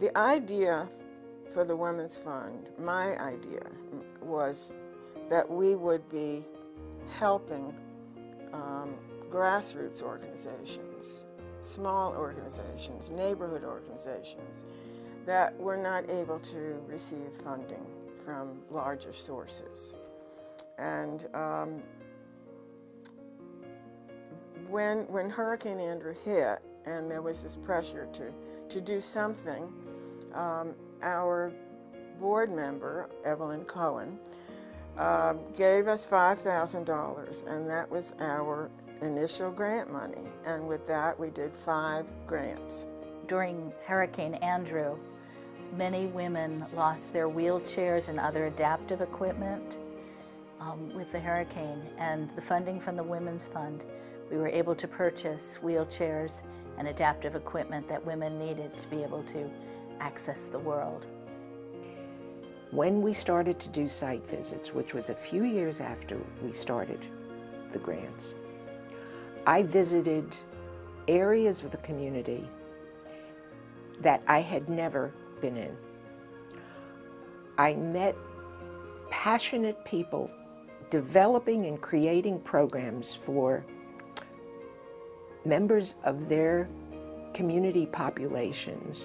The idea for the Women's Fund, my idea, was that we would be helping grassroots organizations, small organizations, neighborhood organizations that were not able to receive funding from larger sources. And when Hurricane Andrew hit and there was this pressure to do something, our board member, Evelyn Cohen, gave us $5,000, and that was our initial grant money. And with that, we did 5 grants. During Hurricane Andrew, many women lost their wheelchairs and other adaptive equipment with the hurricane, and the funding from the Women's Fund, we were able to purchase wheelchairs and adaptive equipment that women needed to be able to access the world. When we started to do site visits, which was a few years after we started the grants, I visited areas of the community that I had never been in. I met passionate people developing and creating programs for members of their community populations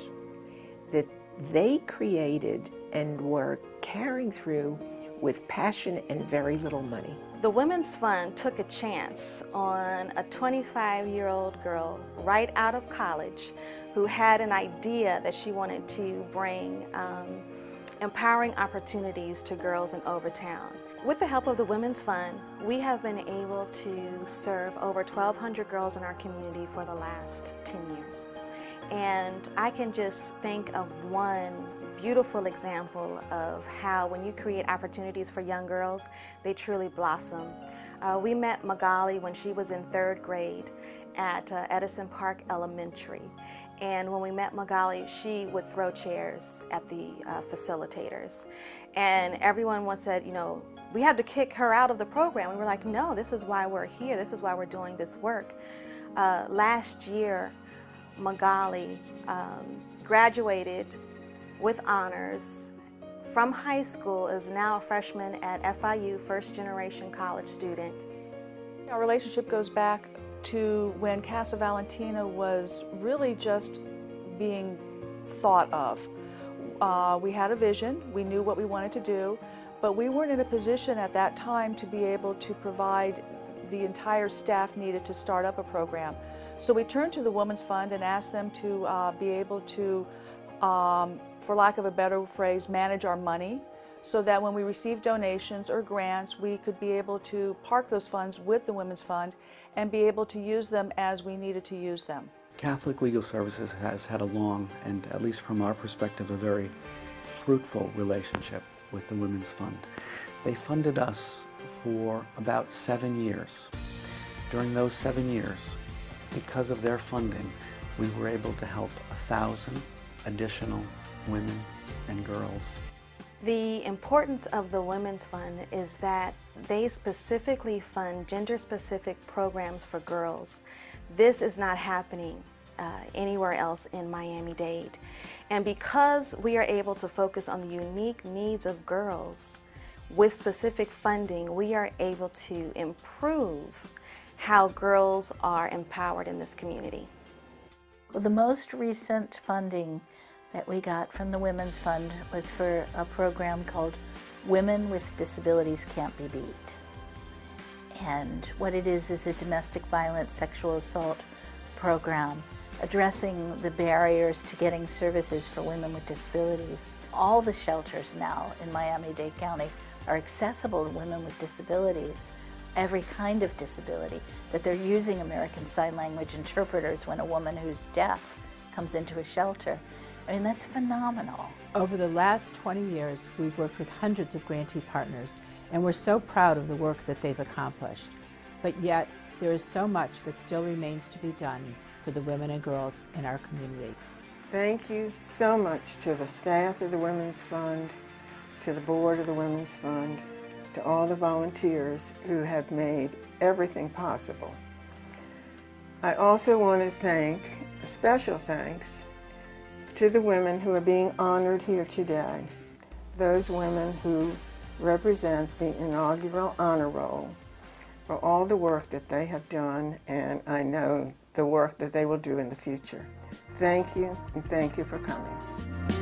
that they created and were carrying through with passion and very little money. The Women's Fund took a chance on a 25-year-old girl right out of college who had an idea that she wanted to bring empowering opportunities to girls in Overtown. With the help of the Women's Fund, we have been able to serve over 1,200 girls in our community for the last 10 years. And I can just think of one beautiful example of how when you create opportunities for young girls, they truly blossom. We met Magali when she was in 3rd grade at Edison Park Elementary. And when we met Magali, she would throw chairs at the facilitators. And everyone once said, you know, we had to kick her out of the program. We were like, no, this is why we're here. This is why we're doing this work. Last year, Magali graduated with honors from high school, is now a freshman at FIU, first-generation college student. Our relationship goes back to when Casa Valentina was really just being thought of. We had a vision, we knew what we wanted to do, but we weren't in a position at that time to be able to provide the entire staff needed to start up a program. So we turned to the Women's Fund and asked them to be able to, for lack of a better phrase, manage our money, so that when we received donations or grants, we could be able to park those funds with the Women's Fund and be able to use them as we needed to use them. Catholic Legal Services has had a long, and at least from our perspective, a very fruitful relationship with the Women's Fund. They funded us for about 7 years. During those 7 years, because of their funding, we were able to help 1,000 additional women and girls. The importance of the Women's Fund is that they specifically fund gender-specific programs for girls. This is not happening anywhere else in Miami-Dade. And because we are able to focus on the unique needs of girls with specific funding, we are able to improve how girls are empowered in this community. Well, the most recent funding that we got from the Women's Fund was for a program called Women with Disabilities Can't Be Beat. And what it is a domestic violence, sexual assault program addressing the barriers to getting services for women with disabilities. All the shelters now in Miami-Dade County are accessible to women with disabilities, every kind of disability, that they're using American Sign Language interpreters when a woman who's deaf comes into a shelter. I mean, that's phenomenal. Over the last 20 years, we've worked with hundreds of grantee partners, and we're so proud of the work that they've accomplished. But yet, there is so much that still remains to be done for the women and girls in our community. Thank you so much to the staff of the Women's Fund, to the board of the Women's Fund, to all the volunteers who have made everything possible. I also want to thank, a special thanks, To the women who are being honored here today, those women who represent the inaugural honor roll, for all the work that they have done, and I know the work that they will do in the future. Thank you, and thank you for coming.